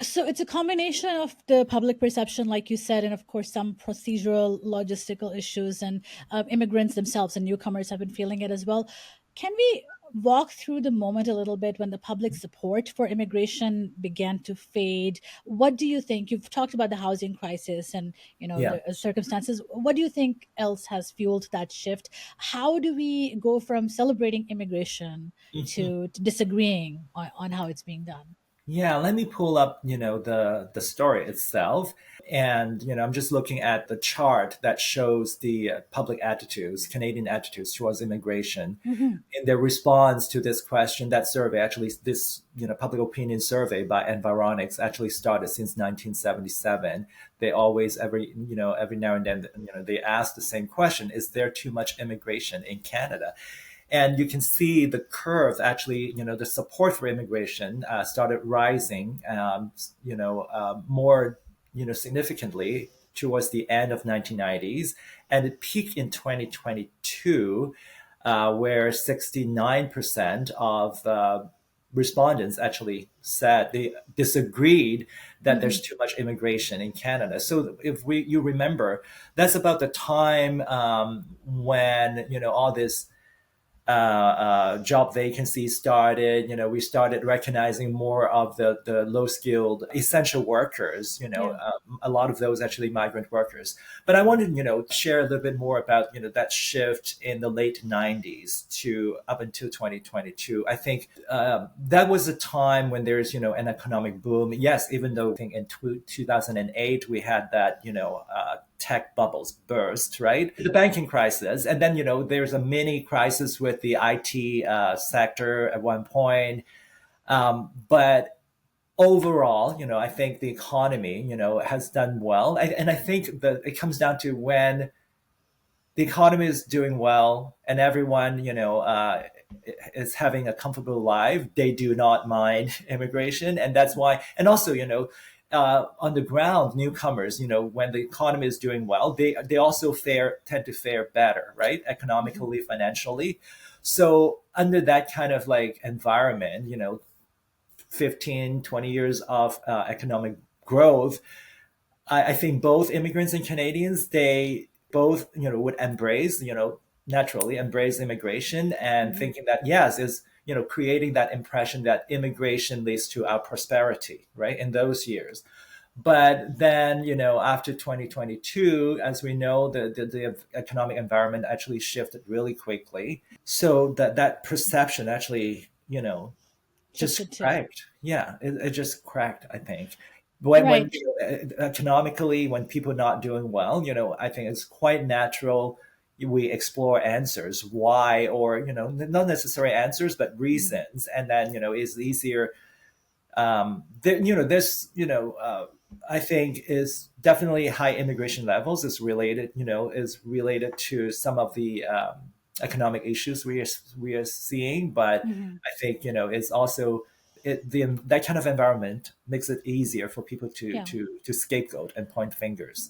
So it's a combination of the public perception, like you said, and of course some procedural, logistical issues, and immigrants themselves and newcomers have been feeling it as well. Can we walk through the moment a little bit when the public support for immigration began to fade? What do you think? You've talked about the housing crisis and Yeah. the circumstances. What do you think else has fueled that shift? How do we go from celebrating immigration to disagreeing on how it's being done? Yeah, let me pull up, the story itself. And, I'm just looking at the chart that shows the public attitudes, Canadian attitudes towards immigration. Mhm. In their response to this question, that survey, actually, this, public opinion survey by Environics actually started since 1977. They always, every now and then, they ask the same question: is there too much immigration in Canada? And you can see the curve actually, the support for immigration started rising, more, significantly towards the end of 1990s. And it peaked in 2022, where 69% of respondents actually said they disagreed that there's Mhm. too much immigration in Canada. So if you remember, that's about the time when all this job vacancies started. We started recognizing more of the low skilled essential workers. Yeah. A lot of those actually migrant workers. But I wanted share a little bit more about that shift in the late '90s to up until 2022. I think that was a time when there's an economic boom. Yes, even though I think in 2008 we had that tech bubbles burst, right? The banking crisis. And then, there's a mini crisis with the IT sector at one point. But overall, I think the economy, has done well. And I think that it comes down to when the economy is doing well and everyone, is having a comfortable life, they do not mind immigration. And that's why, and also, on the ground, newcomers, when the economy is doing well, they also tend to fare better, right? Mhm. Economically, financially. So under that kind of like environment, 15, 20 years of economic growth, I think both immigrants and Canadians, they both, would embrace, naturally embrace immigration and Mhm. thinking that, yes, is, creating that impression that immigration leads to our prosperity, right? In those years. But then, after 2022, as we know, the economic environment actually shifted really quickly. So that perception actually, just Shifted too. cracked. Yeah, it just cracked, I think. When Right. economically, when people are not doing well, I think it's quite natural we explore answers why, or not necessary answers but Mhm. reasons, and then it's easier. This I think is definitely high immigration levels is related, to some of the economic issues we are seeing. But Mhm. I think it's also that kind of environment makes it easier for people to Yeah. to scapegoat and point fingers.